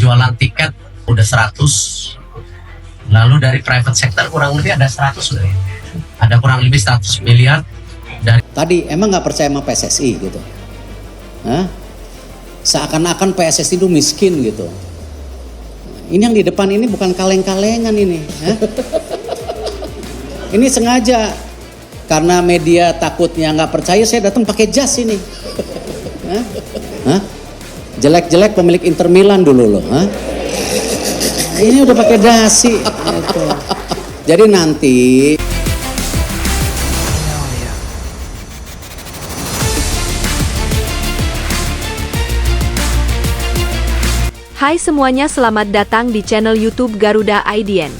penjualan tiket udah 100, lalu dari private sector kurang lebih ada 100 loh. Ada kurang lebih 100 miliar dari. Tadi emang nggak percaya sama PSSI gitu? Hah? Seakan-akan PSSI itu miskin gitu. Ini yang di depan ini bukan kaleng-kalengan ini. Hah? Ini sengaja karena media takutnya nggak percaya, saya datang pakai jas ini. Hah? Hah? Jelek-jelek pemilik Inter Milan dulu loh. Hah? Ini udah pakai dasi. Gitu. Jadi nanti Hai semuanya, selamat datang di channel YouTube Garuda IDN.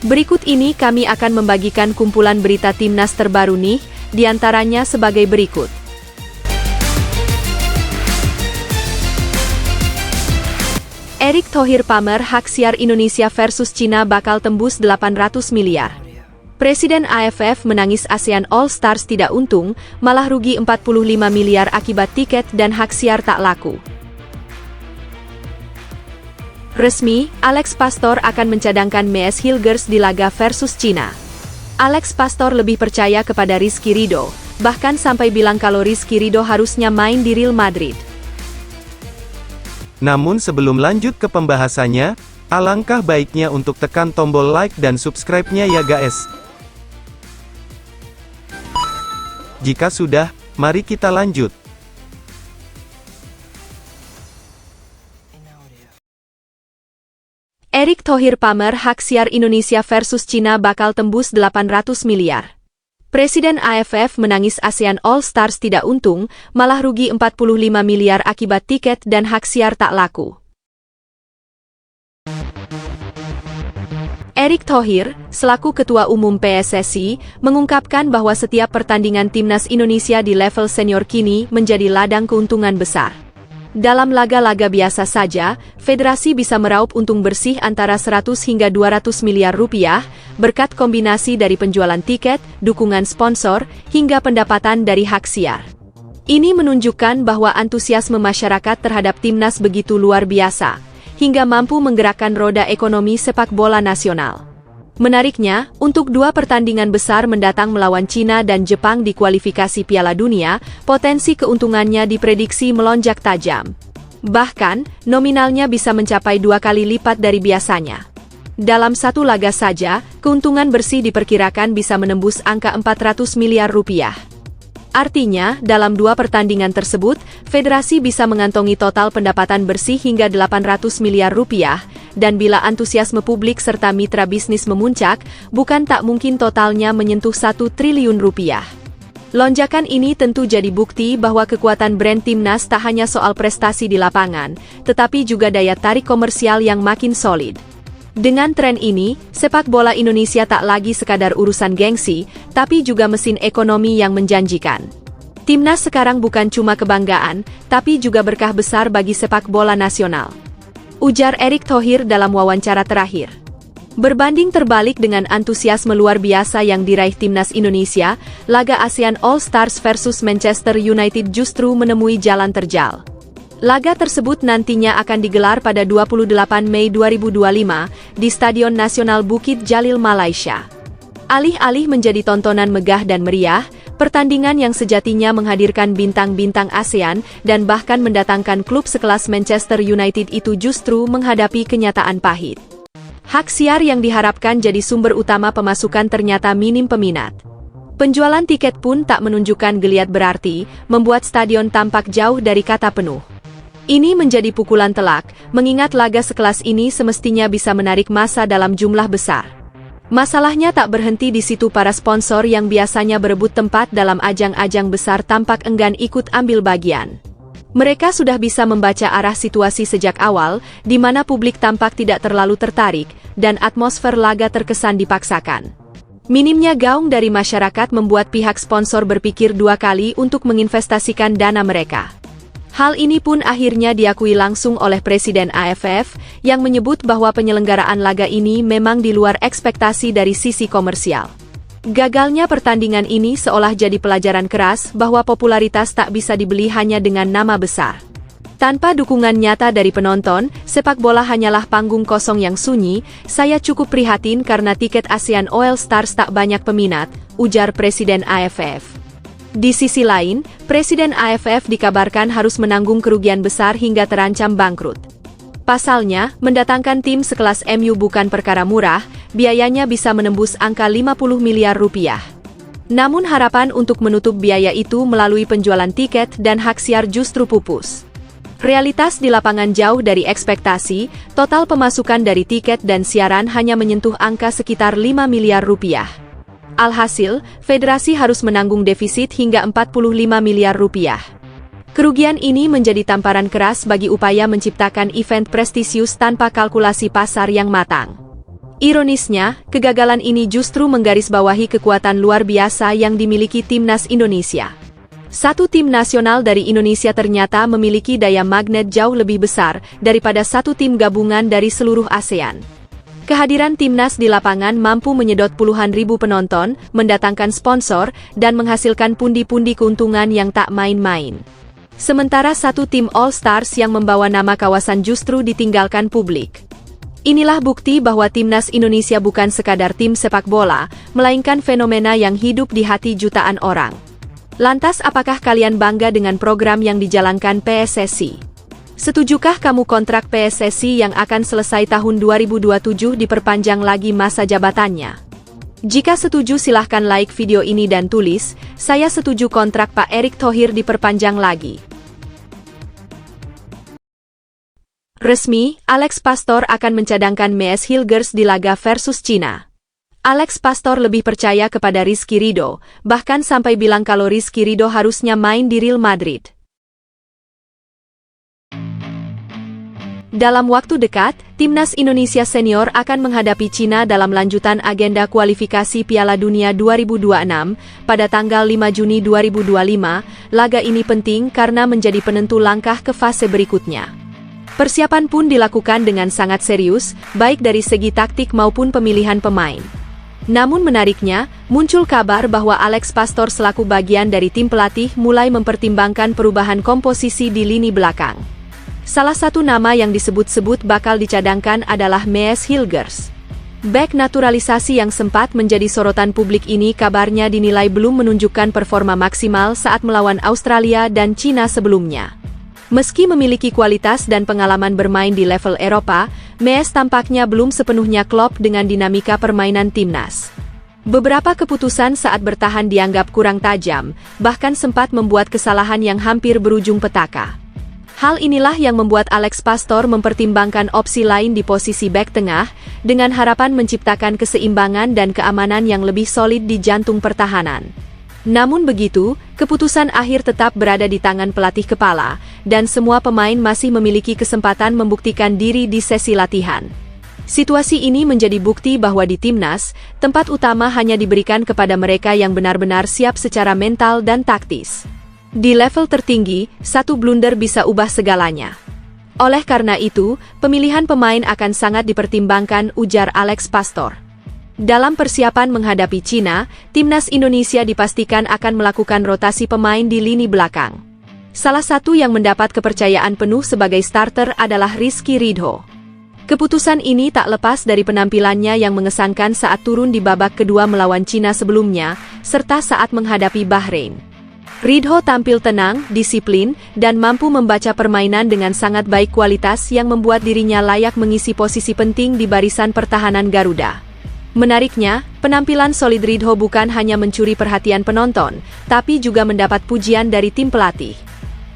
Berikut ini kami akan membagikan kumpulan berita timnas terbaru nih, diantaranya sebagai berikut. Erick Thohir pamer hak siar Indonesia versus Cina bakal tembus 800 miliar. Presiden AFF menangis ASEAN All Stars tidak untung, malah rugi 45 miliar akibat tiket dan hak siar tak laku. Resmi, Alex Pastor akan mencadangkan Mees Hilgers di laga versus Cina. Alex Pastor lebih percaya kepada Rizky Ridho, bahkan sampai bilang kalau Rizky Ridho harusnya main di Real Madrid. Namun sebelum lanjut ke pembahasannya, alangkah baiknya untuk tekan tombol like dan subscribe-nya ya guys. Jika sudah, mari kita lanjut. Erick Thohir pamer hak siar Indonesia versus Cina bakal tembus 800 miliar. Presiden AFF menangis ASEAN All Stars tidak untung, malah rugi 45 miliar akibat tiket dan hak siar tak laku. Erick Thohir, selaku Ketua Umum PSSI, mengungkapkan bahwa setiap pertandingan timnas Indonesia di level senior kini menjadi ladang keuntungan besar. Dalam laga-laga biasa saja, federasi bisa meraup untung bersih antara 100 hingga 200 miliar rupiah, berkat kombinasi dari penjualan tiket, dukungan sponsor, hingga pendapatan dari hak siar. Ini menunjukkan bahwa antusiasme masyarakat terhadap timnas begitu luar biasa, hingga mampu menggerakkan roda ekonomi sepak bola nasional. Menariknya, untuk dua pertandingan besar mendatang melawan Cina dan Jepang di kualifikasi Piala Dunia, potensi keuntungannya diprediksi melonjak tajam. Bahkan, nominalnya bisa mencapai 2 kali lipat dari biasanya. Dalam satu laga saja, keuntungan bersih diperkirakan bisa menembus angka 400 miliar rupiah. Artinya, dalam dua pertandingan tersebut, federasi bisa mengantongi total pendapatan bersih hingga 800 miliar rupiah, dan bila antusiasme publik serta mitra bisnis memuncak, bukan tak mungkin totalnya menyentuh 1 triliun rupiah. Lonjakan ini tentu jadi bukti bahwa kekuatan brand timnas tak hanya soal prestasi di lapangan, tetapi juga daya tarik komersial yang makin solid. Dengan tren ini, sepak bola Indonesia tak lagi sekadar urusan gengsi, tapi juga mesin ekonomi yang menjanjikan. Timnas sekarang bukan cuma kebanggaan, tapi juga berkah besar bagi sepak bola nasional. Ujar Erick Thohir dalam wawancara terakhir. Berbanding terbalik dengan antusiasme luar biasa yang diraih timnas Indonesia, laga ASEAN All Stars versus Manchester United justru menemui jalan terjal. Laga tersebut nantinya akan digelar pada 28 Mei 2025 di Stadion Nasional Bukit Jalil, Malaysia. Alih-alih menjadi tontonan megah dan meriah, pertandingan yang sejatinya menghadirkan bintang-bintang ASEAN dan bahkan mendatangkan klub sekelas Manchester United itu justru menghadapi kenyataan pahit. Hak siar yang diharapkan jadi sumber utama pemasukan ternyata minim peminat. Penjualan tiket pun tak menunjukkan geliat berarti, membuat stadion tampak jauh dari kata penuh. Ini menjadi pukulan telak, mengingat laga sekelas ini semestinya bisa menarik massa dalam jumlah besar. Masalahnya tak berhenti di situ, para sponsor yang biasanya berebut tempat dalam ajang-ajang besar tampak enggan ikut ambil bagian. Mereka sudah bisa membaca arah situasi sejak awal, di mana publik tampak tidak terlalu tertarik, dan atmosfer laga terkesan dipaksakan. Minimnya gaung dari masyarakat membuat pihak sponsor berpikir dua kali untuk menginvestasikan dana mereka. Hal ini pun akhirnya diakui langsung oleh Presiden AFF, yang menyebut bahwa penyelenggaraan laga ini memang di luar ekspektasi dari sisi komersial. Gagalnya pertandingan ini seolah jadi pelajaran keras bahwa popularitas tak bisa dibeli hanya dengan nama besar. Tanpa dukungan nyata dari penonton, sepak bola hanyalah panggung kosong yang sunyi. Saya cukup prihatin karena tiket ASEAN All Stars tak banyak peminat, ujar Presiden AFF. Di sisi lain, Presiden AFF dikabarkan harus menanggung kerugian besar hingga terancam bangkrut. Pasalnya, mendatangkan tim sekelas MU bukan perkara murah, biayanya bisa menembus angka 50 miliar rupiah. Namun harapan untuk menutup biaya itu melalui penjualan tiket dan hak siar justru pupus. Realitas di lapangan jauh dari ekspektasi, total pemasukan dari tiket dan siaran hanya menyentuh angka sekitar 5 miliar rupiah. Alhasil, federasi harus menanggung defisit hingga 45 miliar rupiah. Kerugian ini menjadi tamparan keras bagi upaya menciptakan event prestisius tanpa kalkulasi pasar yang matang. Ironisnya, kegagalan ini justru menggarisbawahi kekuatan luar biasa yang dimiliki timnas Indonesia. Satu tim nasional dari Indonesia ternyata memiliki daya magnet jauh lebih besar daripada satu tim gabungan dari seluruh ASEAN. Kehadiran timnas di lapangan mampu menyedot puluhan ribu penonton, mendatangkan sponsor, dan menghasilkan pundi-pundi keuntungan yang tak main-main. Sementara satu tim All Stars yang membawa nama kawasan justru ditinggalkan publik. Inilah bukti bahwa timnas Indonesia bukan sekadar tim sepak bola, melainkan fenomena yang hidup di hati jutaan orang. Lantas apakah kalian bangga dengan program yang dijalankan PSSI? Setujukah kamu kontrak PSSI yang akan selesai tahun 2027 diperpanjang lagi masa jabatannya? Jika setuju silahkan like video ini dan tulis, saya setuju kontrak Pak Erick Thohir diperpanjang lagi. Resmi, Alex Pastor akan mencadangkan Mees Hilgers di laga versus Cina. Alex Pastor lebih percaya kepada Rizky Ridho, bahkan sampai bilang kalau Rizky Ridho harusnya main di Real Madrid. Dalam waktu dekat, timnas Indonesia senior akan menghadapi Cina dalam lanjutan agenda kualifikasi Piala Dunia 2026 pada tanggal 5 Juni 2025. Laga ini penting karena menjadi penentu langkah ke fase berikutnya. Persiapan pun dilakukan dengan sangat serius, baik dari segi taktik maupun pemilihan pemain. Namun menariknya, muncul kabar bahwa Alex Pastor selaku bagian dari tim pelatih mulai mempertimbangkan perubahan komposisi di lini belakang. Salah satu nama yang disebut-sebut bakal dicadangkan adalah Mees Hilgers. Bek naturalisasi yang sempat menjadi sorotan publik ini kabarnya dinilai belum menunjukkan performa maksimal saat melawan Australia dan Cina sebelumnya. Meski memiliki kualitas dan pengalaman bermain di level Eropa, Mees tampaknya belum sepenuhnya klop dengan dinamika permainan timnas. Beberapa keputusan saat bertahan dianggap kurang tajam, bahkan sempat membuat kesalahan yang hampir berujung petaka. Hal inilah yang membuat Alex Pastor mempertimbangkan opsi lain di posisi bek tengah, dengan harapan menciptakan keseimbangan dan keamanan yang lebih solid di jantung pertahanan. Namun begitu, keputusan akhir tetap berada di tangan pelatih kepala, dan semua pemain masih memiliki kesempatan membuktikan diri di sesi latihan. Situasi ini menjadi bukti bahwa di timnas, tempat utama hanya diberikan kepada mereka yang benar-benar siap secara mental dan taktis. Di level tertinggi, satu blunder bisa ubah segalanya. Oleh karena itu, pemilihan pemain akan sangat dipertimbangkan, ujar Alex Pastor. Dalam persiapan menghadapi Cina, timnas Indonesia dipastikan akan melakukan rotasi pemain di lini belakang. Salah satu yang mendapat kepercayaan penuh sebagai starter adalah Rizky Ridho. Keputusan ini tak lepas dari penampilannya yang mengesankan saat turun di babak kedua melawan Cina sebelumnya, serta saat menghadapi Bahrain. Ridho tampil tenang, disiplin, dan mampu membaca permainan dengan sangat baik, kualitas yang membuat dirinya layak mengisi posisi penting di barisan pertahanan Garuda. Menariknya, penampilan solid Ridho bukan hanya mencuri perhatian penonton, tapi juga mendapat pujian dari tim pelatih.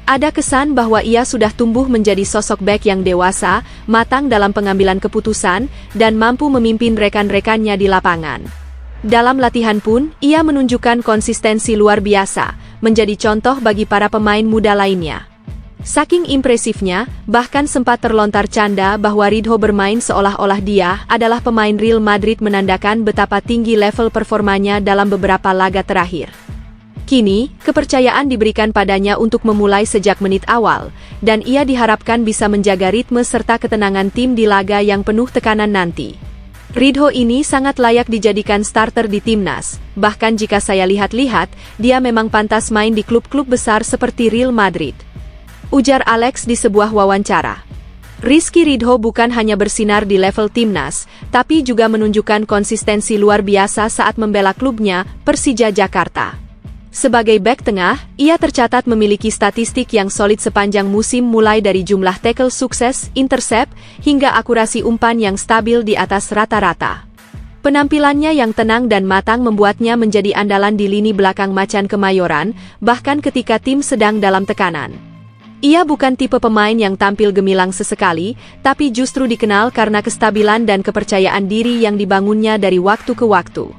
Ada kesan bahwa ia sudah tumbuh menjadi sosok bek yang dewasa, matang dalam pengambilan keputusan, dan mampu memimpin rekan-rekannya di lapangan. Dalam latihan pun, ia menunjukkan konsistensi luar biasa, menjadi contoh bagi para pemain muda lainnya. Saking impresifnya, bahkan sempat terlontar canda bahwa Ridho bermain seolah-olah dia adalah pemain Real Madrid, menandakan betapa tinggi level performanya dalam beberapa laga terakhir. Kini, kepercayaan diberikan padanya untuk memulai sejak menit awal, dan ia diharapkan bisa menjaga ritme serta ketenangan tim di laga yang penuh tekanan nanti. Ridho ini sangat layak dijadikan starter di timnas, bahkan jika saya lihat-lihat, dia memang pantas main di klub-klub besar seperti Real Madrid. ujar Alex di sebuah wawancara. Rizky Ridho bukan hanya bersinar di level timnas, tapi juga menunjukkan konsistensi luar biasa saat membela klubnya, Persija Jakarta. Sebagai bek tengah, ia tercatat memiliki statistik yang solid sepanjang musim mulai dari jumlah tackle sukses, intercept, hingga akurasi umpan yang stabil di atas rata-rata. Penampilannya yang tenang dan matang membuatnya menjadi andalan di lini belakang Macan Kemayoran, bahkan ketika tim sedang dalam tekanan. Ia bukan tipe pemain yang tampil gemilang sesekali, tapi justru dikenal karena kestabilan dan kepercayaan diri yang dibangunnya dari waktu ke waktu.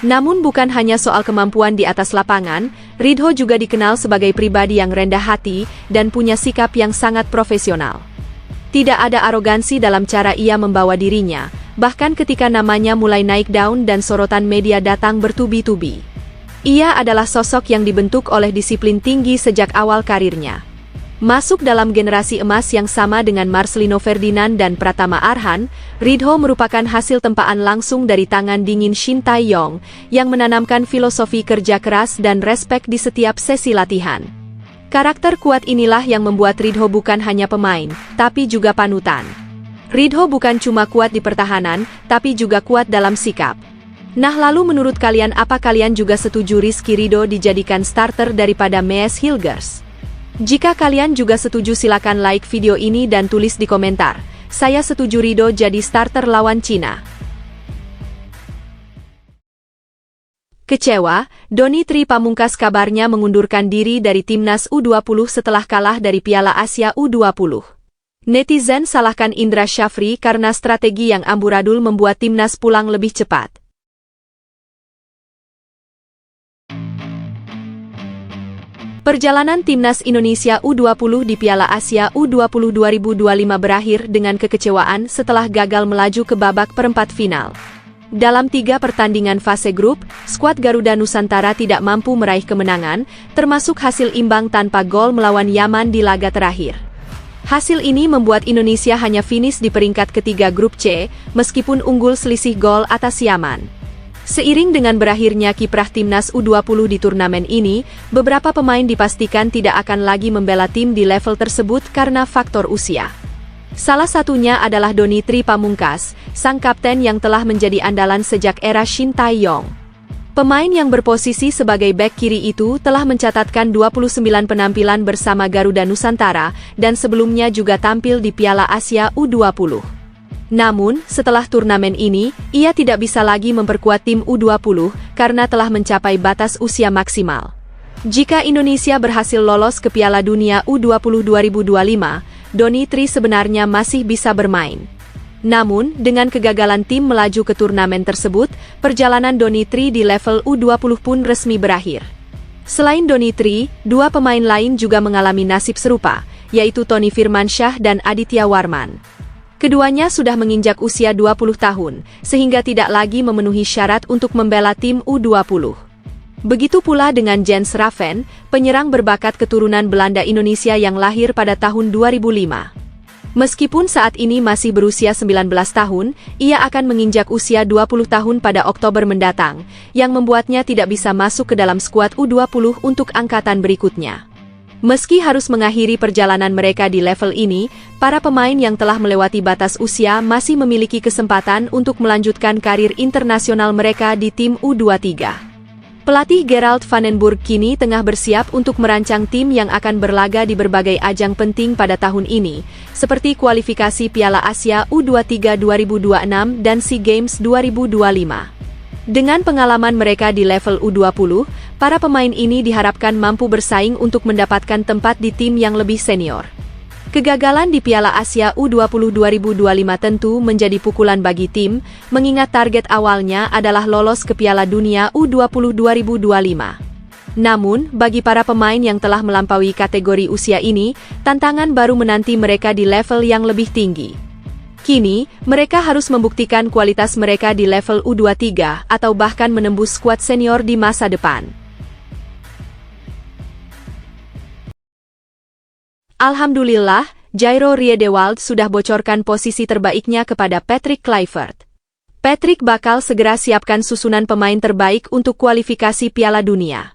Namun bukan hanya soal kemampuan di atas lapangan, Ridho juga dikenal sebagai pribadi yang rendah hati dan punya sikap yang sangat profesional. Tidak ada arogansi dalam cara ia membawa dirinya, bahkan ketika namanya mulai naik daun dan sorotan media datang bertubi-tubi. Ia adalah sosok yang dibentuk oleh disiplin tinggi sejak awal karirnya. Masuk dalam generasi emas yang sama dengan Marcelino Ferdinand dan Pratama Arhan, Ridho merupakan hasil tempaan langsung dari tangan dingin Shin Tae-yong, yang menanamkan filosofi kerja keras dan respek di setiap sesi latihan. Karakter kuat inilah yang membuat Ridho bukan hanya pemain, tapi juga panutan. Ridho bukan cuma kuat di pertahanan, tapi juga kuat dalam sikap. Nah, lalu menurut kalian, apa kalian juga setuju Rizky Ridho dijadikan starter daripada Mees Hilgers? Jika kalian juga setuju, silakan like video ini dan tulis di komentar. Saya setuju Ridho jadi starter lawan Cina. Kecewa, Donny Tri Pamungkas kabarnya mengundurkan diri dari timnas U20 setelah kalah dari Piala Asia U20. Netizen salahkan Indra Syafri karena strategi yang amburadul membuat timnas pulang lebih cepat. Perjalanan timnas Indonesia U20 di Piala Asia U20 2025 berakhir dengan kekecewaan setelah gagal melaju ke babak perempat final. Dalam 3 pertandingan fase grup, skuad Garuda Nusantara tidak mampu meraih kemenangan, termasuk hasil imbang tanpa gol melawan Yaman di laga terakhir. Hasil ini membuat Indonesia hanya finish di peringkat ketiga grup C, meskipun unggul selisih gol atas Yaman. Seiring dengan berakhirnya kiprah timnas U20 di turnamen ini, beberapa pemain dipastikan tidak akan lagi membela tim di level tersebut karena faktor usia. Salah satunya adalah Donny Tri Pamungkas, sang kapten yang telah menjadi andalan sejak era Shin Tae-yong. Pemain yang berposisi sebagai bek kiri itu telah mencatatkan 29 penampilan bersama Garuda Nusantara dan sebelumnya juga tampil di Piala Asia U20. Namun, setelah turnamen ini, ia tidak bisa lagi memperkuat tim U20 karena telah mencapai batas usia maksimal. Jika Indonesia berhasil lolos ke Piala Dunia U20 2025, Donny Tri sebenarnya masih bisa bermain. Namun, dengan kegagalan tim melaju ke turnamen tersebut, perjalanan Donny Tri di level U20 pun resmi berakhir. Selain Donny Tri, 2 pemain lain juga mengalami nasib serupa, yaitu Tony Firmansyah dan Aditya Warman. Keduanya sudah menginjak usia 20 tahun, sehingga tidak lagi memenuhi syarat untuk membela tim U20. Begitu pula dengan Jens Raven, penyerang berbakat keturunan Belanda Indonesia yang lahir pada tahun 2005. Meskipun saat ini masih berusia 19 tahun, ia akan menginjak usia 20 tahun pada Oktober mendatang, yang membuatnya tidak bisa masuk ke dalam skuad U20 untuk angkatan berikutnya. Meski harus mengakhiri perjalanan mereka di level ini, para pemain yang telah melewati batas usia masih memiliki kesempatan untuk melanjutkan karir internasional mereka di tim U23. Pelatih Gerald Vandenburg kini tengah bersiap untuk merancang tim yang akan berlaga di berbagai ajang penting pada tahun ini, seperti kualifikasi Piala Asia U23 2026 dan SEA Games 2025. Dengan pengalaman mereka di level U20, para pemain ini diharapkan mampu bersaing untuk mendapatkan tempat di tim yang lebih senior. Kegagalan di Piala Asia U20 2025 tentu menjadi pukulan bagi tim, mengingat target awalnya adalah lolos ke Piala Dunia U20 2025. Namun, bagi para pemain yang telah melampaui kategori usia ini, tantangan baru menanti mereka di level yang lebih tinggi. Kini, mereka harus membuktikan kualitas mereka di level U23 atau bahkan menembus skuad senior di masa depan. Alhamdulillah, Jairo Riedewald sudah bocorkan posisi terbaiknya kepada Patrick Kluivert. Patrick bakal segera siapkan susunan pemain terbaik untuk kualifikasi Piala Dunia.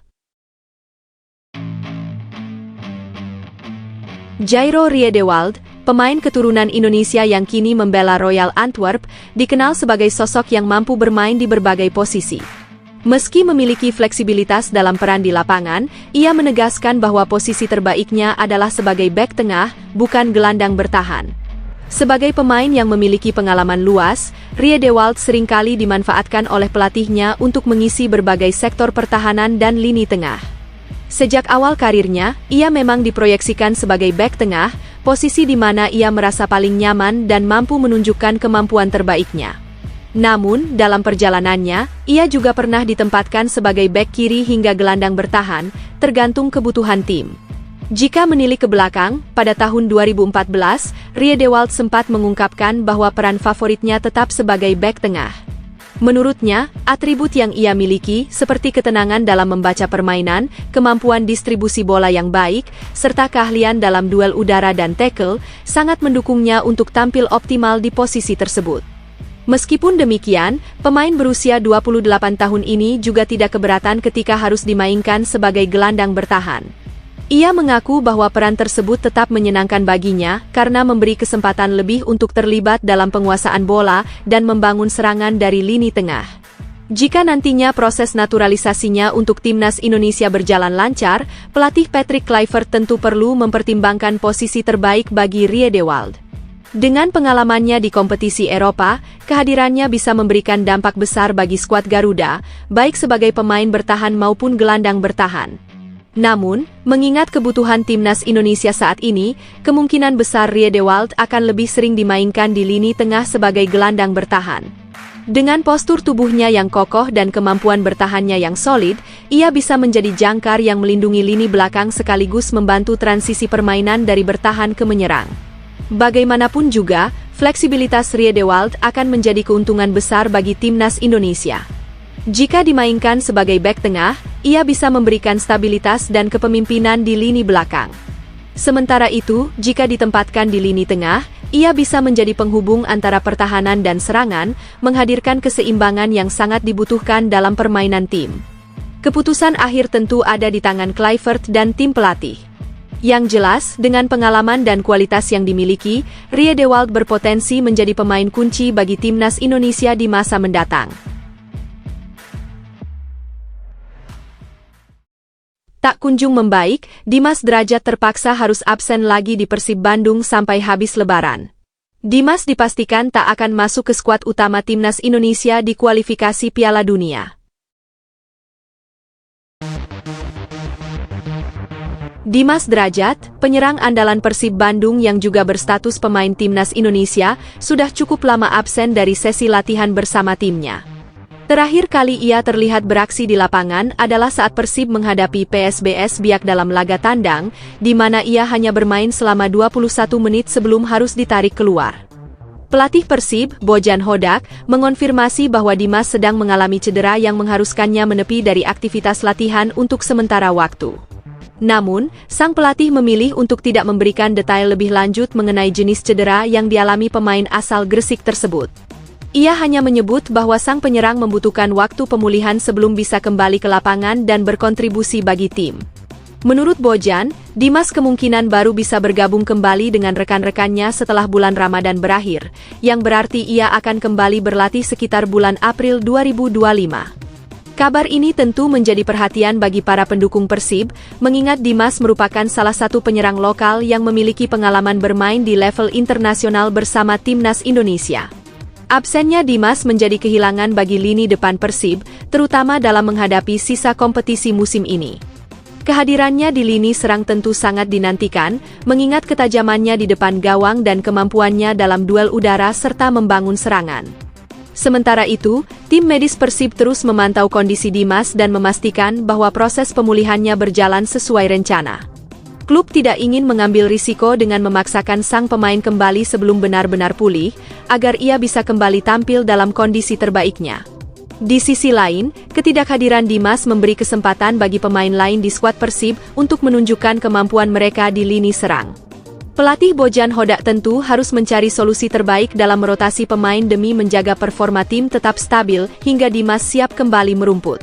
Jairo Riedewald, pemain keturunan Indonesia yang kini membela Royal Antwerp, dikenal sebagai sosok yang mampu bermain di berbagai posisi. Meski memiliki fleksibilitas dalam peran di lapangan, ia menegaskan bahwa posisi terbaiknya adalah sebagai bek tengah, bukan gelandang bertahan. Sebagai pemain yang memiliki pengalaman luas, Riedewald seringkali dimanfaatkan oleh pelatihnya untuk mengisi berbagai sektor pertahanan dan lini tengah. Sejak awal karirnya, ia memang diproyeksikan sebagai bek tengah, posisi di mana ia merasa paling nyaman dan mampu menunjukkan kemampuan terbaiknya. Namun, dalam perjalanannya, ia juga pernah ditempatkan sebagai bek kiri hingga gelandang bertahan, tergantung kebutuhan tim. Jika menilik ke belakang, pada tahun 2014, Riedewald sempat mengungkapkan bahwa peran favoritnya tetap sebagai bek tengah. Menurutnya, atribut yang ia miliki, seperti ketenangan dalam membaca permainan, kemampuan distribusi bola yang baik, serta keahlian dalam duel udara dan tackle, sangat mendukungnya untuk tampil optimal di posisi tersebut. Meskipun demikian, pemain berusia 28 tahun ini juga tidak keberatan ketika harus dimainkan sebagai gelandang bertahan. Ia mengaku bahwa peran tersebut tetap menyenangkan baginya karena memberi kesempatan lebih untuk terlibat dalam penguasaan bola dan membangun serangan dari lini tengah. Jika nantinya proses naturalisasinya untuk timnas Indonesia berjalan lancar, pelatih Patrick Kluivert tentu perlu mempertimbangkan posisi terbaik bagi Riedewald. Dengan pengalamannya di kompetisi Eropa, kehadirannya bisa memberikan dampak besar bagi skuad Garuda, baik sebagai pemain bertahan maupun gelandang bertahan. Namun, mengingat kebutuhan timnas Indonesia saat ini, kemungkinan besar Riedewald akan lebih sering dimainkan di lini tengah sebagai gelandang bertahan. Dengan postur tubuhnya yang kokoh dan kemampuan bertahannya yang solid, ia bisa menjadi jangkar yang melindungi lini belakang sekaligus membantu transisi permainan dari bertahan ke menyerang. Bagaimanapun juga, fleksibilitas Riedewald akan menjadi keuntungan besar bagi timnas Indonesia. Jika dimainkan sebagai bek tengah, ia bisa memberikan stabilitas dan kepemimpinan di lini belakang. Sementara itu, jika ditempatkan di lini tengah, ia bisa menjadi penghubung antara pertahanan dan serangan, menghadirkan keseimbangan yang sangat dibutuhkan dalam permainan tim. Keputusan akhir tentu ada di tangan Kluivert dan tim pelatih. Yang jelas, dengan pengalaman dan kualitas yang dimiliki, Riedewald berpotensi menjadi pemain kunci bagi timnas Indonesia di masa mendatang. Tak kunjung membaik, Dimas Drajat terpaksa harus absen lagi di Persib Bandung sampai habis Lebaran. Dimas dipastikan tak akan masuk ke skuad utama timnas Indonesia di kualifikasi Piala Dunia. Dimas Drajat, penyerang andalan Persib Bandung yang juga berstatus pemain timnas Indonesia, sudah cukup lama absen dari sesi latihan bersama timnya. Terakhir kali ia terlihat beraksi di lapangan adalah saat Persib menghadapi PSBS Biak dalam laga tandang, di mana ia hanya bermain selama 21 menit sebelum harus ditarik keluar. Pelatih Persib, Bojan Hodak, mengonfirmasi bahwa Dimas sedang mengalami cedera yang mengharuskannya menepi dari aktivitas latihan untuk sementara waktu. Namun, sang pelatih memilih untuk tidak memberikan detail lebih lanjut mengenai jenis cedera yang dialami pemain asal Gresik tersebut. Ia hanya menyebut bahwa sang penyerang membutuhkan waktu pemulihan sebelum bisa kembali ke lapangan dan berkontribusi bagi tim. Menurut Bojan, Dimas kemungkinan baru bisa bergabung kembali dengan rekan-rekannya setelah bulan Ramadan berakhir, yang berarti ia akan kembali berlatih sekitar bulan April 2025. Kabar ini tentu menjadi perhatian bagi para pendukung Persib, mengingat Dimas merupakan salah satu penyerang lokal yang memiliki pengalaman bermain di level internasional bersama timnas Indonesia. Absennya Dimas menjadi kehilangan bagi lini depan Persib, terutama dalam menghadapi sisa kompetisi musim ini. Kehadirannya di lini serang tentu sangat dinantikan, mengingat ketajamannya di depan gawang dan kemampuannya dalam duel udara serta membangun serangan. Sementara itu, tim medis Persib terus memantau kondisi Dimas dan memastikan bahwa proses pemulihannya berjalan sesuai rencana. Klub tidak ingin mengambil risiko dengan memaksakan sang pemain kembali sebelum benar-benar pulih, agar ia bisa kembali tampil dalam kondisi terbaiknya. Di sisi lain, ketidakhadiran Dimas memberi kesempatan bagi pemain lain di skuad Persib untuk menunjukkan kemampuan mereka di lini serang. Pelatih Bojan Hodak tentu harus mencari solusi terbaik dalam merotasi pemain demi menjaga performa tim tetap stabil hingga Dimas siap kembali merumput.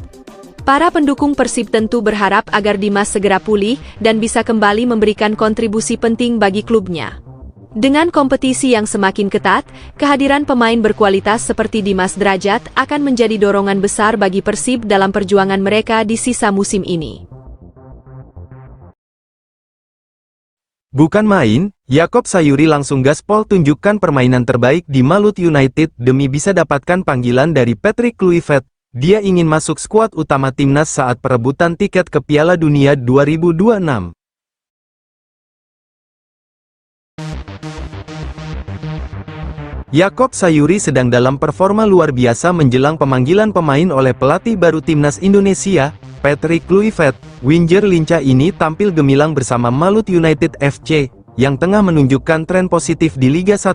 Para pendukung Persib tentu berharap agar Dimas segera pulih dan bisa kembali memberikan kontribusi penting bagi klubnya. Dengan kompetisi yang semakin ketat, kehadiran pemain berkualitas seperti Dimas Drajat akan menjadi dorongan besar bagi Persib dalam perjuangan mereka di sisa musim ini. Bukan main, Yakob Sayuri langsung gaspol tunjukkan permainan terbaik di Malut United demi bisa dapatkan panggilan dari Patrick Kluivert. Dia ingin masuk skuad utama timnas saat perebutan tiket ke Piala Dunia 2026. Yakob Sayuri sedang dalam performa luar biasa menjelang pemanggilan pemain oleh pelatih baru timnas Indonesia, Patrick Kluivert. Winger lincah ini tampil gemilang bersama Malut United FC, yang tengah menunjukkan tren positif di Liga 1.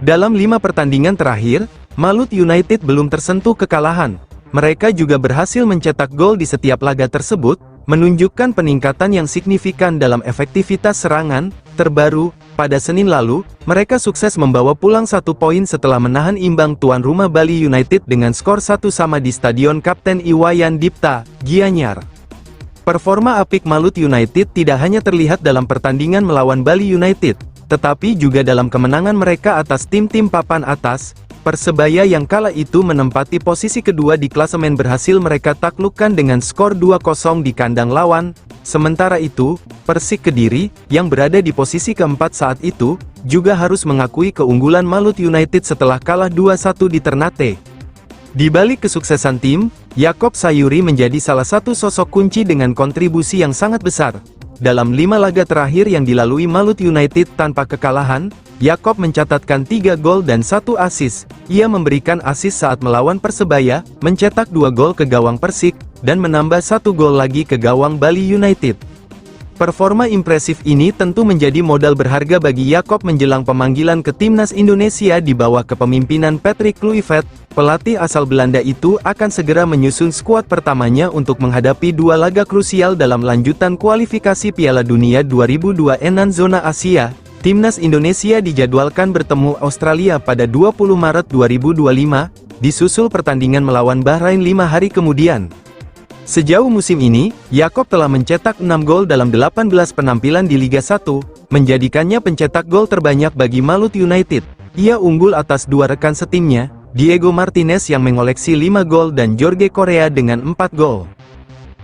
Dalam 5 pertandingan terakhir, Malut United belum tersentuh kekalahan. Mereka juga berhasil mencetak gol di setiap laga tersebut, menunjukkan peningkatan yang signifikan dalam efektivitas serangan. Terbaru, pada Senin lalu, mereka sukses membawa pulang 1 poin setelah menahan imbang tuan rumah Bali United dengan skor 1-1 di Stadion Kapten Iwayan Dipta, Gianyar. Performa apik Malut United tidak hanya terlihat dalam pertandingan melawan Bali United, tetapi juga dalam kemenangan mereka atas tim-tim papan atas. Persebaya yang kala itu menempati posisi kedua di klasemen berhasil mereka taklukkan dengan skor 2-0 di kandang lawan. Sementara itu, Persik Kediri, yang berada di posisi keempat saat itu, juga harus mengakui keunggulan Malut United setelah kalah 2-1 di Ternate. Di balik kesuksesan tim, Yakob Sayuri menjadi salah satu sosok kunci dengan kontribusi yang sangat besar. Dalam 5 laga terakhir yang dilalui Malut United tanpa kekalahan, Yakob mencatatkan 3 gol dan 1 assist. Ia memberikan assist saat melawan Persebaya, mencetak 2 gol ke gawang Persik, dan menambah 1 gol lagi ke gawang Bali United. Performa impresif ini tentu menjadi modal berharga bagi Yakob menjelang pemanggilan ke timnas Indonesia di bawah kepemimpinan Patrick Kluivert. Pelatih asal Belanda itu akan segera menyusun skuad pertamanya untuk menghadapi 2 laga krusial dalam lanjutan kualifikasi Piala Dunia 2026 zona Asia. Timnas Indonesia dijadwalkan bertemu Australia pada 20 Maret 2025, disusul pertandingan melawan Bahrain 5 hari kemudian. Sejauh musim ini, Yakob telah mencetak 6 gol dalam 18 penampilan di Liga 1, menjadikannya pencetak gol terbanyak bagi Malut United. Ia unggul atas 2 rekan setimnya, Diego Martinez yang mengoleksi 5 gol dan Jorge Correa dengan 4 gol.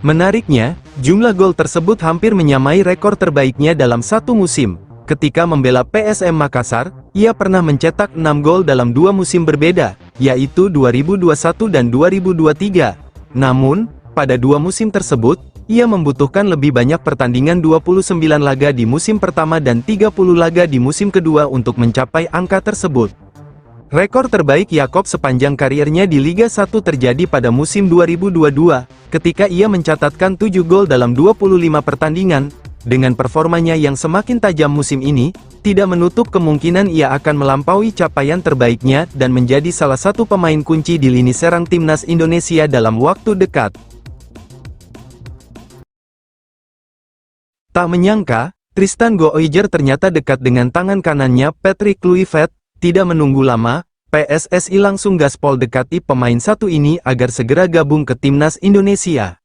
Menariknya, jumlah gol tersebut hampir menyamai rekor terbaiknya dalam satu musim. Ketika membela PSM Makassar, ia pernah mencetak 6 gol dalam 2 musim berbeda, yaitu 2021 dan 2023. Namun, pada 2 musim tersebut, ia membutuhkan lebih banyak pertandingan 29 laga di musim pertama dan 30 laga di musim kedua untuk mencapai angka tersebut. Rekor terbaik Yakob sepanjang karirnya di Liga 1 terjadi pada musim 2022, ketika ia mencatatkan 7 gol dalam 25 pertandingan. Dengan performanya yang semakin tajam musim ini, tidak menutup kemungkinan ia akan melampaui capaian terbaiknya dan menjadi salah satu pemain kunci di lini serang timnas Indonesia dalam waktu dekat. Tak menyangka, Tristan Gooijer ternyata dekat dengan tangan kanannya Patrick Kluivert. Tidak menunggu lama, PSSI langsung gaspol dekati pemain satu ini agar segera gabung ke timnas Indonesia.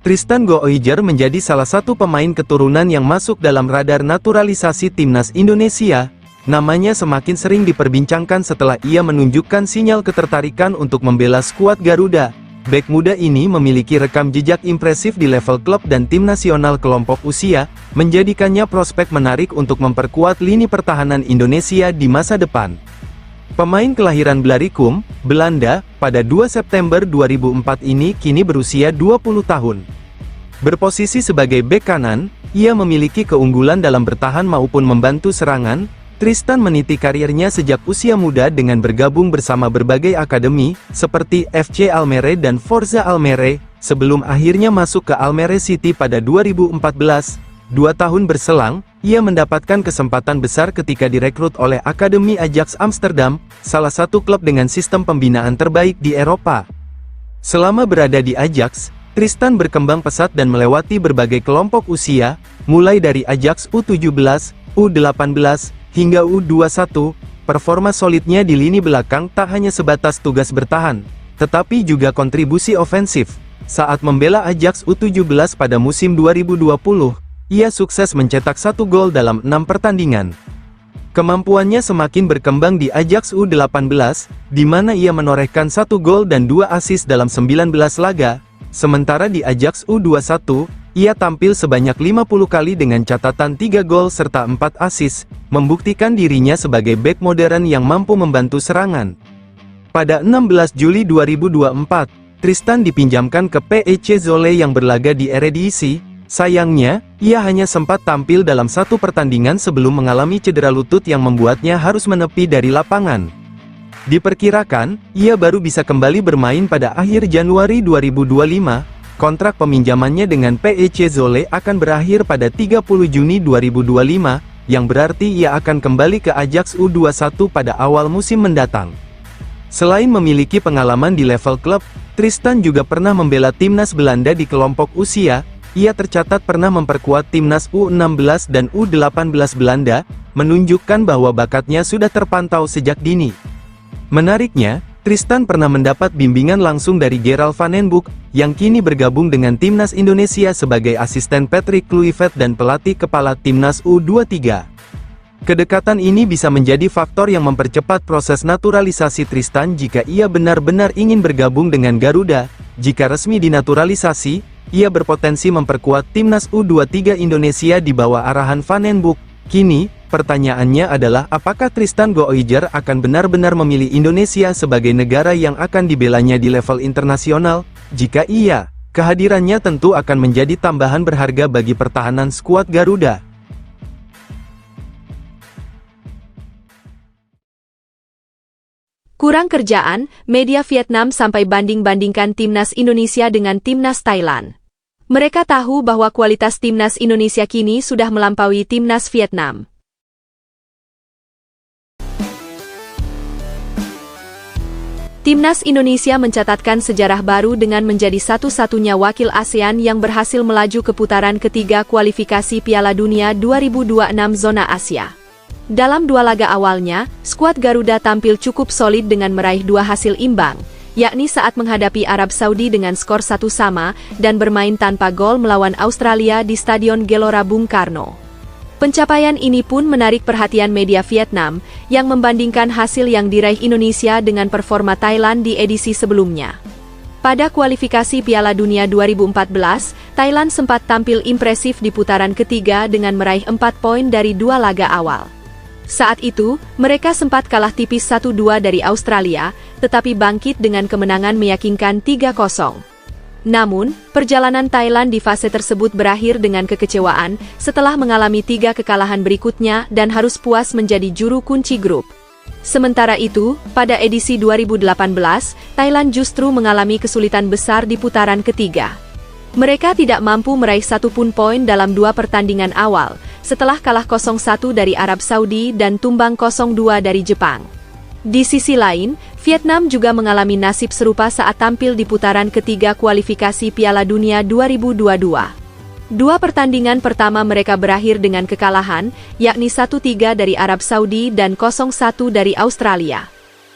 Tristan Gooijer menjadi salah satu pemain keturunan yang masuk dalam radar naturalisasi timnas Indonesia. Namanya semakin sering diperbincangkan setelah ia menunjukkan sinyal ketertarikan untuk membela skuad Garuda. Bek muda ini memiliki rekam jejak impresif di level klub dan tim nasional kelompok usia, menjadikannya prospek menarik untuk memperkuat lini pertahanan Indonesia di masa depan. Pemain kelahiran Blaricum, Belanda, pada 2 September 2004 ini kini berusia 20 tahun. Berposisi sebagai bek kanan, ia memiliki keunggulan dalam bertahan maupun membantu serangan. Tristan meniti karirnya sejak usia muda dengan bergabung bersama berbagai akademi, seperti FC Almere dan Forza Almere, sebelum akhirnya masuk ke Almere City pada 2014. 2 tahun berselang, ia mendapatkan kesempatan besar ketika direkrut oleh Akademi Ajax Amsterdam, salah satu klub dengan sistem pembinaan terbaik di Eropa. Selama berada di Ajax, Tristan berkembang pesat dan melewati berbagai kelompok usia, mulai dari Ajax U17, U18, hingga U21. performa solidnya di lini belakang tak hanya sebatas tugas bertahan, tetapi juga kontribusi ofensif. Saat membela Ajax U17 pada musim 2020, ia sukses mencetak 1 gol dalam 6 pertandingan. Kemampuannya semakin berkembang di Ajax U18, di mana ia menorehkan 1 gol dan 2 assist dalam 19 laga, sementara di Ajax U21, ia tampil sebanyak 50 kali dengan catatan 3 gol serta 4 assist, membuktikan dirinya sebagai bek modern yang mampu membantu serangan. Pada 16 Juli 2024, Tristan dipinjamkan ke PEC Zwolle yang berlaga di Eredivisie. Sayangnya, ia hanya sempat tampil dalam 1 pertandingan sebelum mengalami cedera lutut yang membuatnya harus menepi dari lapangan. Diperkirakan, ia baru bisa kembali bermain pada akhir Januari 2025. Kontrak peminjamannya dengan PEC Zwolle akan berakhir pada 30 Juni 2025, yang berarti ia akan kembali ke Ajax U21 pada awal musim mendatang. Selain memiliki pengalaman di level klub, Tristan juga pernah membela timnas Belanda di kelompok usia. Ia tercatat pernah memperkuat timnas U16 dan U18 Belanda, menunjukkan bahwa bakatnya sudah terpantau sejak dini. Menariknya, Tristan pernah mendapat bimbingan langsung dari Gerald van den Boeck, yang kini bergabung dengan timnas Indonesia sebagai asisten Patrick Kluivert dan pelatih kepala timnas U23. Kedekatan ini bisa menjadi faktor yang mempercepat proses naturalisasi Tristan jika ia benar-benar ingin bergabung dengan Garuda. Jika resmi dinaturalisasi, ia berpotensi memperkuat timnas U23 Indonesia di bawah arahan Van den Boeck. Kini, pertanyaannya adalah apakah Tristan Gooijer akan benar-benar memilih Indonesia sebagai negara yang akan dibelanya di level internasional? Jika iya, kehadirannya tentu akan menjadi tambahan berharga bagi pertahanan skuad Garuda. Kurang kerjaan, media Vietnam sampai banding-bandingkan timnas Indonesia dengan timnas Thailand. Mereka tahu bahwa kualitas timnas Indonesia kini sudah melampaui timnas Vietnam. Timnas Indonesia mencatatkan sejarah baru dengan menjadi satu-satunya wakil ASEAN yang berhasil melaju ke putaran ketiga kualifikasi Piala Dunia 2026 zona Asia. Dalam 2 laga awalnya, skuad Garuda tampil cukup solid dengan meraih 2 hasil imbang, yakni saat menghadapi Arab Saudi dengan skor 1-1 dan bermain tanpa gol melawan Australia di Stadion Gelora Bung Karno. Pencapaian ini pun menarik perhatian media Vietnam, yang membandingkan hasil yang diraih Indonesia dengan performa Thailand di edisi sebelumnya. Pada kualifikasi Piala Dunia 2014, Thailand sempat tampil impresif di putaran ketiga dengan meraih 4 poin dari 2 laga awal. Saat itu, mereka sempat kalah tipis 1-2 dari Australia, tetapi bangkit dengan kemenangan meyakinkan 3-0. Namun, perjalanan Thailand di fase tersebut berakhir dengan kekecewaan setelah mengalami 3 kekalahan berikutnya dan harus puas menjadi juru kunci grup. Sementara itu, pada edisi 2018, Thailand justru mengalami kesulitan besar di putaran ketiga. Mereka tidak mampu meraih 1 pun poin dalam 2 pertandingan awal, setelah kalah 0-1 dari Arab Saudi dan tumbang 0-2 dari Jepang. Di sisi lain, Vietnam juga mengalami nasib serupa saat tampil di putaran ketiga kualifikasi Piala Dunia 2022. 2 pertandingan pertama mereka berakhir dengan kekalahan, yakni 1-3 dari Arab Saudi dan 0-1 dari Australia.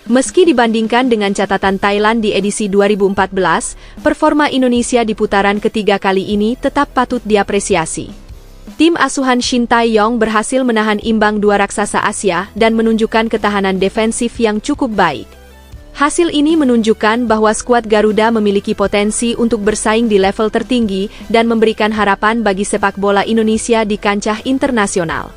Meski dibandingkan dengan catatan Thailand di edisi 2014, performa Indonesia di putaran ketiga kali ini tetap patut diapresiasi. Tim asuhan Shin Tae-yong berhasil menahan imbang 2 raksasa Asia dan menunjukkan ketahanan defensif yang cukup baik. Hasil ini menunjukkan bahwa skuad Garuda memiliki potensi untuk bersaing di level tertinggi dan memberikan harapan bagi sepak bola Indonesia di kancah internasional.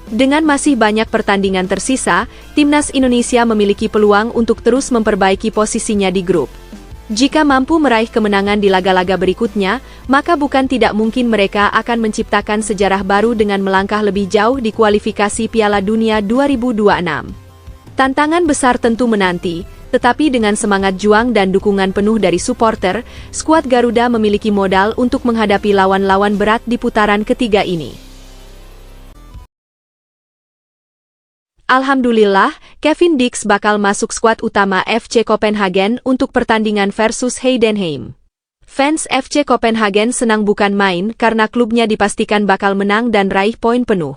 Dengan masih banyak pertandingan tersisa, timnas Indonesia memiliki peluang untuk terus memperbaiki posisinya di grup. Jika mampu meraih kemenangan di laga-laga berikutnya, maka bukan tidak mungkin mereka akan menciptakan sejarah baru dengan melangkah lebih jauh di kualifikasi Piala Dunia 2026. Tantangan besar tentu menanti, tetapi dengan semangat juang dan dukungan penuh dari supporter, skuad Garuda memiliki modal untuk menghadapi lawan-lawan berat di putaran ketiga ini. Alhamdulillah, Kevin Dix bakal masuk skuad utama FC Copenhagen untuk pertandingan versus Heidenheim. Fans FC Copenhagen senang bukan main karena klubnya dipastikan bakal menang dan raih poin penuh.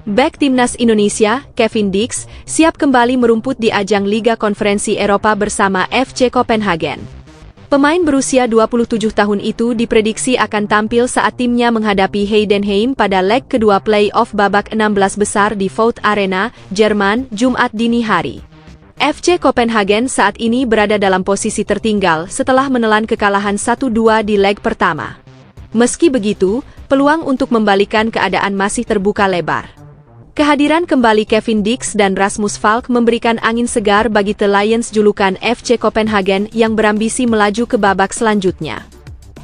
Bek timnas Indonesia, Kevin Dix, siap kembali merumput di ajang Liga Konferensi Eropa bersama FC Copenhagen. Pemain berusia 27 tahun itu diprediksi akan tampil saat timnya menghadapi Heidenheim pada leg kedua play-off babak 16 besar di Voith Arena, Jerman, Jumat dini hari. FC Copenhagen saat ini berada dalam posisi tertinggal setelah menelan kekalahan 1-2 di leg pertama. Meski begitu, peluang untuk membalikan keadaan masih terbuka lebar. Kehadiran kembali Kevin Dix dan Rasmus Falk memberikan angin segar bagi The Lions julukan FC Copenhagen yang berambisi melaju ke babak selanjutnya.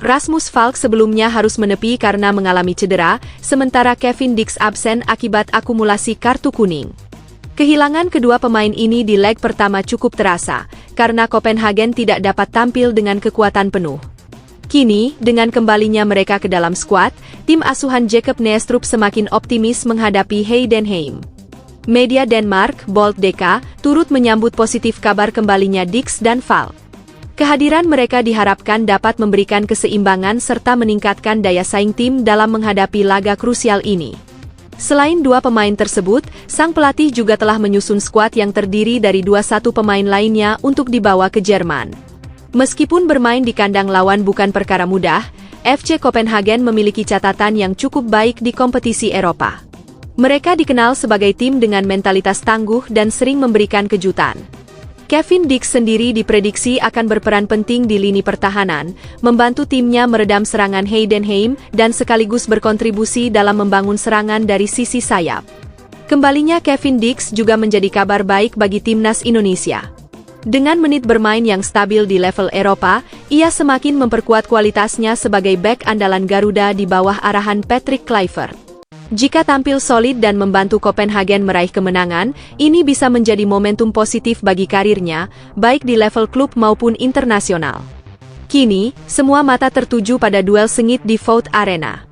Rasmus Falk sebelumnya harus menepi karena mengalami cedera, sementara Kevin Dix absen akibat akumulasi kartu kuning. Kehilangan kedua pemain ini di leg pertama cukup terasa, karena Copenhagen tidak dapat tampil dengan kekuatan penuh. Kini, dengan kembalinya mereka ke dalam skuad, tim asuhan Jacob Neestrup semakin optimis menghadapi Heidenheim. Media Denmark, Bold DK, turut menyambut positif kabar kembalinya Dix dan Falk. Kehadiran mereka diharapkan dapat memberikan keseimbangan serta meningkatkan daya saing tim dalam menghadapi laga krusial ini. Selain dua pemain tersebut, sang pelatih juga telah menyusun skuad yang terdiri dari 21 pemain lainnya untuk dibawa ke Jerman. Meskipun bermain di kandang lawan bukan perkara mudah, FC Copenhagen memiliki catatan yang cukup baik di kompetisi Eropa. Mereka dikenal sebagai tim dengan mentalitas tangguh dan sering memberikan kejutan. Kevin Dix sendiri diprediksi akan berperan penting di lini pertahanan, membantu timnya meredam serangan Heidenheim dan sekaligus berkontribusi dalam membangun serangan dari sisi sayap. Kembalinya Kevin Dix juga menjadi kabar baik bagi timnas Indonesia. Dengan menit bermain yang stabil di level Eropa, ia semakin memperkuat kualitasnya sebagai bek andalan Garuda di bawah arahan Patrick Kluivert. Jika tampil solid dan membantu Copenhagen meraih kemenangan, ini bisa menjadi momentum positif bagi karirnya, baik di level klub maupun internasional. Kini, semua mata tertuju pada duel sengit di Voith Arena.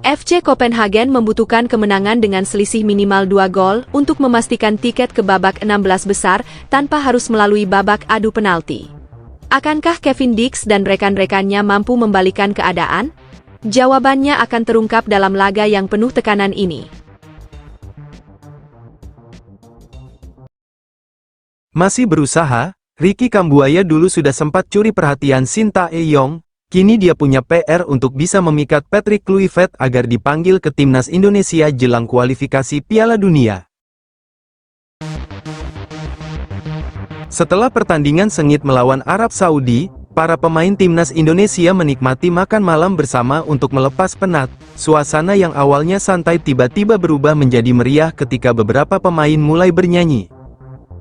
FC Copenhagen membutuhkan kemenangan dengan selisih minimal 2 gol untuk memastikan tiket ke babak 16 besar tanpa harus melalui babak adu penalti. Akankah Kevin Dix dan rekan-rekannya mampu membalikan keadaan? Jawabannya akan terungkap dalam laga yang penuh tekanan ini. Masih berusaha, Ricky Kambuaya dulu sudah sempat curi perhatian Shin Tae-yong. Kini dia punya PR untuk bisa memikat Patrick Kluivert agar dipanggil ke timnas Indonesia jelang kualifikasi Piala Dunia. Setelah pertandingan sengit melawan Arab Saudi, para pemain timnas Indonesia menikmati makan malam bersama untuk melepas penat. Suasana yang awalnya santai tiba-tiba berubah menjadi meriah ketika beberapa pemain mulai bernyanyi.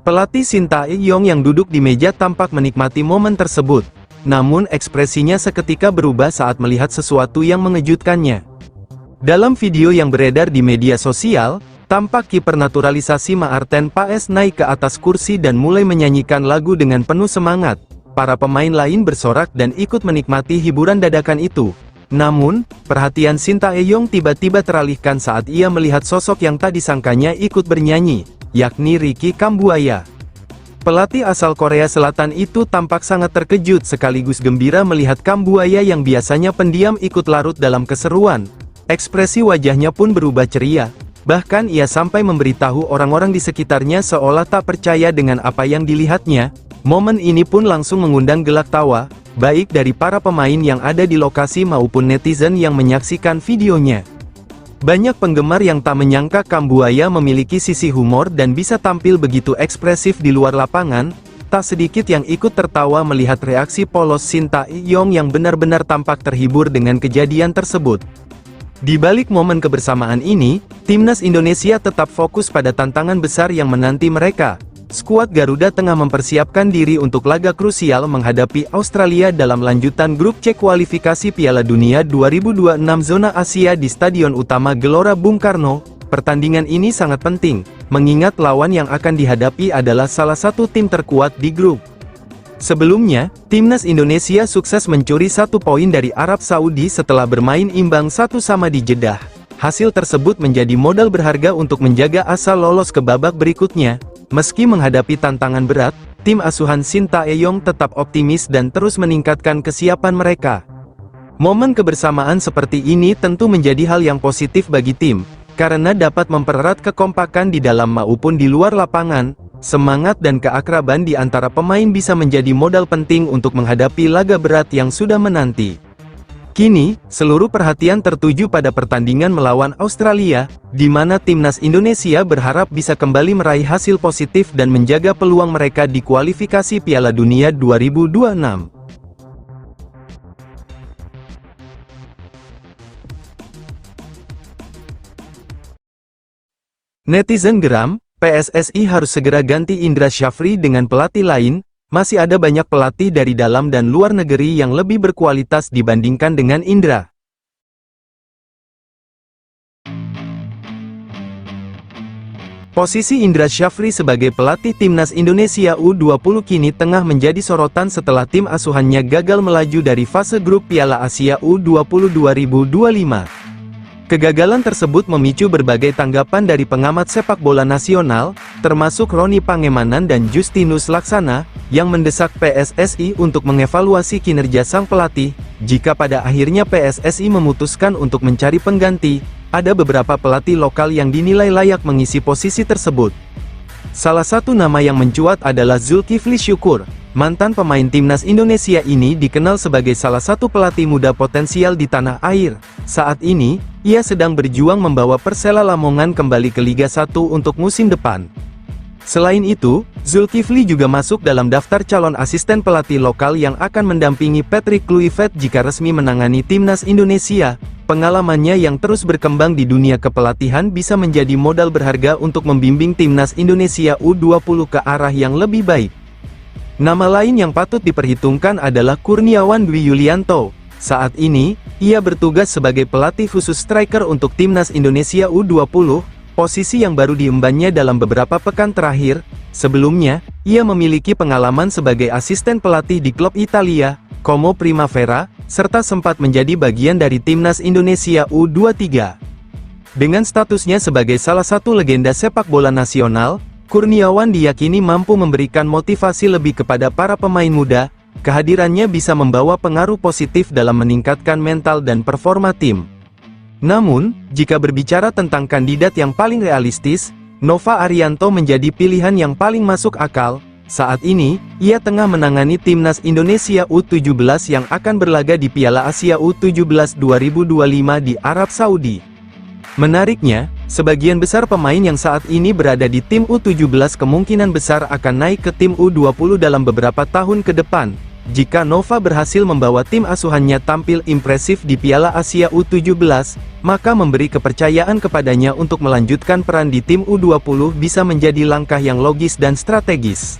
Pelatih Shin Tae-yong yang duduk di meja tampak menikmati momen tersebut. Namun ekspresinya seketika berubah saat melihat sesuatu yang mengejutkannya. Dalam video yang beredar di media sosial, tampak kiper naturalisasi Maarten Paes naik ke atas kursi dan mulai menyanyikan lagu dengan penuh semangat. Para pemain lain bersorak dan ikut menikmati hiburan dadakan itu. Namun, perhatian Shin Tae-yong tiba-tiba teralihkan saat ia melihat sosok yang tak disangkanya ikut bernyanyi, yakni Ricky Kambuaya. Pelatih asal Korea Selatan itu tampak sangat terkejut sekaligus gembira melihat Kambuaya yang biasanya pendiam ikut larut dalam keseruan. Ekspresi wajahnya pun berubah ceria. Bahkan ia sampai memberitahu orang-orang di sekitarnya seolah tak percaya dengan apa yang dilihatnya. Momen ini pun langsung mengundang gelak tawa, baik dari para pemain yang ada di lokasi maupun netizen yang menyaksikan videonya. Banyak penggemar yang tak menyangka Kambuaya memiliki sisi humor dan bisa tampil begitu ekspresif di luar lapangan. Tak sedikit yang ikut tertawa melihat reaksi polos Shin Tae-yong yang benar-benar tampak terhibur dengan kejadian tersebut. Di balik momen kebersamaan ini, timnas Indonesia tetap fokus pada tantangan besar yang menanti mereka. Skuad Garuda tengah mempersiapkan diri untuk laga krusial menghadapi Australia dalam lanjutan grup C kualifikasi Piala Dunia 2026 zona Asia di Stadion Utama Gelora Bung Karno. Pertandingan ini sangat penting, mengingat lawan yang akan dihadapi adalah salah satu tim terkuat di grup. Sebelumnya, timnas Indonesia sukses mencuri 1 poin dari Arab Saudi setelah bermain imbang 1-1 di Jeddah. Hasil tersebut menjadi modal berharga untuk menjaga asa lolos ke babak berikutnya. Meski menghadapi tantangan berat, tim asuhan Shin Tae-yong tetap optimis dan terus meningkatkan kesiapan mereka. Momen kebersamaan seperti ini tentu menjadi hal yang positif bagi tim. karena dapat mempererat kekompakan di dalam maupun di luar lapangan. Semangat dan keakraban di antara pemain bisa menjadi modal penting untuk menghadapi laga berat yang sudah menanti. Kini, seluruh perhatian tertuju pada pertandingan melawan Australia, di mana timnas Indonesia berharap bisa kembali meraih hasil positif dan menjaga peluang mereka di kualifikasi Piala Dunia 2026. Netizen geram, PSSI harus segera ganti Indra Syafri dengan pelatih lain. Masih ada banyak pelatih dari dalam dan luar negeri yang lebih berkualitas dibandingkan dengan Indra. Posisi Indra Syafri sebagai pelatih timnas Indonesia U20 kini tengah menjadi sorotan setelah tim asuhannya gagal melaju dari fase grup Piala Asia U20 2025. Kegagalan tersebut memicu berbagai tanggapan dari pengamat sepak bola nasional, termasuk Roni Pangemanan dan Justinus Laksana, yang mendesak PSSI untuk mengevaluasi kinerja sang pelatih. Jika pada akhirnya PSSI memutuskan untuk mencari pengganti, ada beberapa pelatih lokal yang dinilai layak mengisi posisi tersebut. Salah satu nama yang mencuat adalah Zulkifli Syukur. Mantan pemain timnas Indonesia ini dikenal sebagai salah satu pelatih muda potensial di tanah air. Saat ini, ia sedang berjuang membawa Persela Lamongan kembali ke Liga 1 untuk musim depan. Selain itu, Zulkifli juga masuk dalam daftar calon asisten pelatih lokal yang akan mendampingi Patrick Kluivert jika resmi menangani timnas Indonesia. Pengalamannya yang terus berkembang di dunia kepelatihan bisa menjadi modal berharga untuk membimbing timnas Indonesia U20 ke arah yang lebih baik. Nama lain yang patut diperhitungkan adalah Kurniawan Dwi Yulianto. Saat ini, ia bertugas sebagai pelatih khusus striker untuk timnas Indonesia U20, posisi yang baru diembannya dalam beberapa pekan terakhir. Sebelumnya, ia memiliki pengalaman sebagai asisten pelatih di klub Italia, Como Primavera, serta sempat menjadi bagian dari timnas Indonesia U23. Dengan statusnya sebagai salah satu legenda sepak bola nasional, Kurniawan diyakini mampu memberikan motivasi lebih kepada para pemain muda. Kehadirannya bisa membawa pengaruh positif dalam meningkatkan mental dan performa tim. Namun, jika berbicara tentang kandidat yang paling realistis, Nova Arianto menjadi pilihan yang paling masuk akal. Saat ini, ia tengah menangani timnas Indonesia U17 yang akan berlaga di Piala Asia U17 2025 di Arab Saudi. Menariknya, sebagian besar pemain yang saat ini berada di tim U17 kemungkinan besar akan naik ke tim U20 dalam beberapa tahun ke depan. Jika Nova berhasil membawa tim asuhannya tampil impresif di Piala Asia U17, maka memberi kepercayaan kepadanya untuk melanjutkan peran di tim U20 bisa menjadi langkah yang logis dan strategis.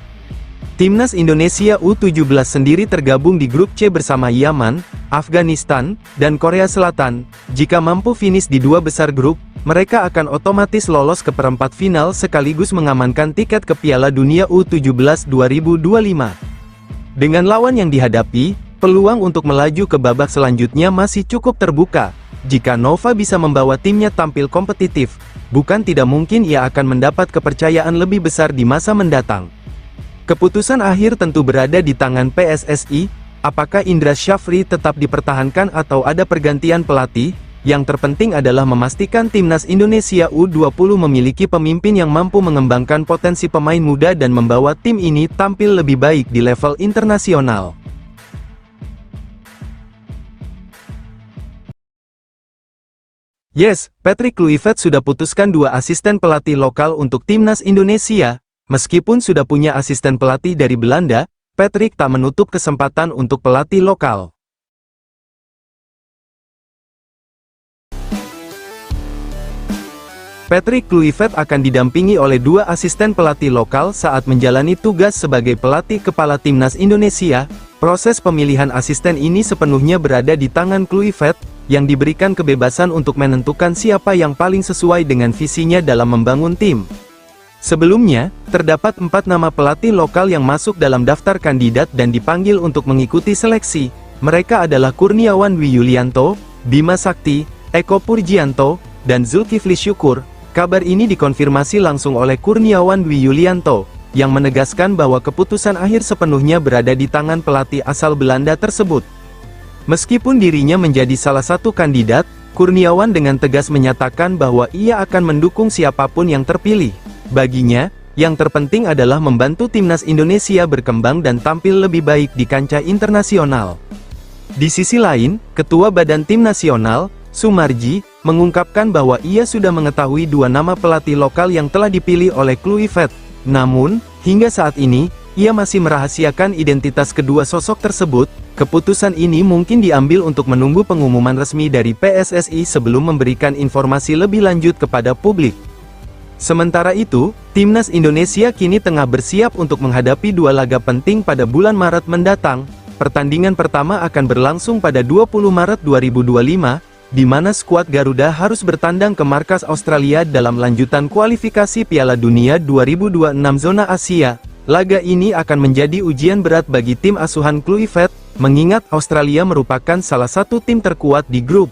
Timnas Indonesia U17 sendiri tergabung di grup C bersama Yaman, Afghanistan, dan Korea Selatan. Jika mampu finish di dua besar grup, mereka akan otomatis lolos ke perempat final sekaligus mengamankan tiket ke Piala Dunia U17 2025. Dengan lawan yang dihadapi, peluang untuk melaju ke babak selanjutnya masih cukup terbuka. Jika Nova bisa membawa timnya tampil kompetitif, bukan tidak mungkin ia akan mendapat kepercayaan lebih besar di masa mendatang. Keputusan akhir tentu berada di tangan PSSI, apakah Indra Syafri tetap dipertahankan atau ada pergantian pelatih. Yang terpenting adalah memastikan timnas Indonesia U20 memiliki pemimpin yang mampu mengembangkan potensi pemain muda dan membawa tim ini tampil lebih baik di level internasional. Yes, Patrick Kluivert sudah putuskan dua asisten pelatih lokal untuk timnas Indonesia. Meskipun sudah punya asisten pelatih dari Belanda, Patrick tak menutup kesempatan untuk pelatih lokal. Patrick Kluivert akan didampingi oleh dua asisten pelatih lokal saat menjalani tugas sebagai pelatih kepala timnas Indonesia. Proses pemilihan asisten ini sepenuhnya berada di tangan Kluivert, yang diberikan kebebasan untuk menentukan siapa yang paling sesuai dengan visinya dalam membangun tim. Sebelumnya, terdapat 4 nama pelatih lokal yang masuk dalam daftar kandidat dan dipanggil untuk mengikuti seleksi. Mereka adalah Kurniawan Dwi Yulianto, Bima Sakti, Eko Purjianto, dan Zulkifli Syukur. Kabar ini dikonfirmasi langsung oleh Kurniawan Dwi Yulianto, yang menegaskan bahwa keputusan akhir sepenuhnya berada di tangan pelatih asal Belanda tersebut. Meskipun dirinya menjadi salah satu kandidat, Kurniawan dengan tegas menyatakan bahwa ia akan mendukung siapapun yang terpilih. Baginya, yang terpenting adalah membantu timnas Indonesia berkembang dan tampil lebih baik di kancah internasional. Di sisi lain, Ketua Badan Tim Nasional, Sumarji, mengungkapkan bahwa ia sudah mengetahui 2 nama pelatih lokal yang telah dipilih oleh Kluivert. Namun, hingga saat ini, ia masih merahasiakan identitas kedua sosok tersebut. Keputusan ini mungkin diambil untuk menunggu pengumuman resmi dari PSSI sebelum memberikan informasi lebih lanjut kepada publik. Sementara itu, timnas Indonesia kini tengah bersiap untuk menghadapi 2 laga penting pada bulan Maret mendatang. Pertandingan pertama akan berlangsung pada 20 Maret 2025, di mana skuad Garuda harus bertandang ke markas Australia dalam lanjutan kualifikasi Piala Dunia 2026 zona Asia. Laga ini akan menjadi ujian berat bagi tim asuhan Kluivert, mengingat Australia merupakan salah satu tim terkuat di grup.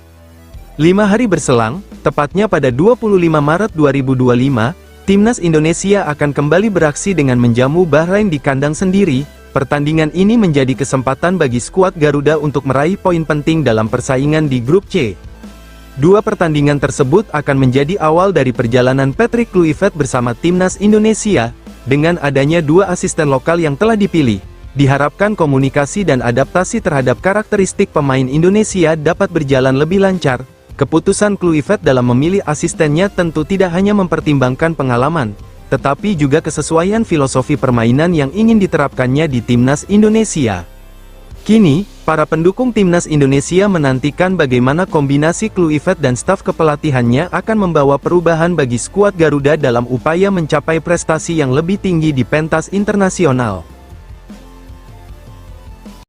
5 hari berselang, tepatnya pada 25 Maret 2025, timnas Indonesia akan kembali beraksi dengan menjamu Bahrain di kandang sendiri. Pertandingan ini menjadi kesempatan bagi skuad Garuda untuk meraih poin penting dalam persaingan di grup C. 2 pertandingan tersebut akan menjadi awal dari perjalanan Patrick Kluivert bersama timnas Indonesia. Dengan adanya 2 asisten lokal yang telah dipilih, diharapkan komunikasi dan adaptasi terhadap karakteristik pemain Indonesia dapat berjalan lebih lancar. Keputusan Kluivert dalam memilih asistennya tentu tidak hanya mempertimbangkan pengalaman, tetapi juga kesesuaian filosofi permainan yang ingin diterapkannya di timnas Indonesia. Kini, para pendukung timnas Indonesia menantikan bagaimana kombinasi Kluivert dan staf kepelatihannya akan membawa perubahan bagi skuad Garuda dalam upaya mencapai prestasi yang lebih tinggi di pentas internasional.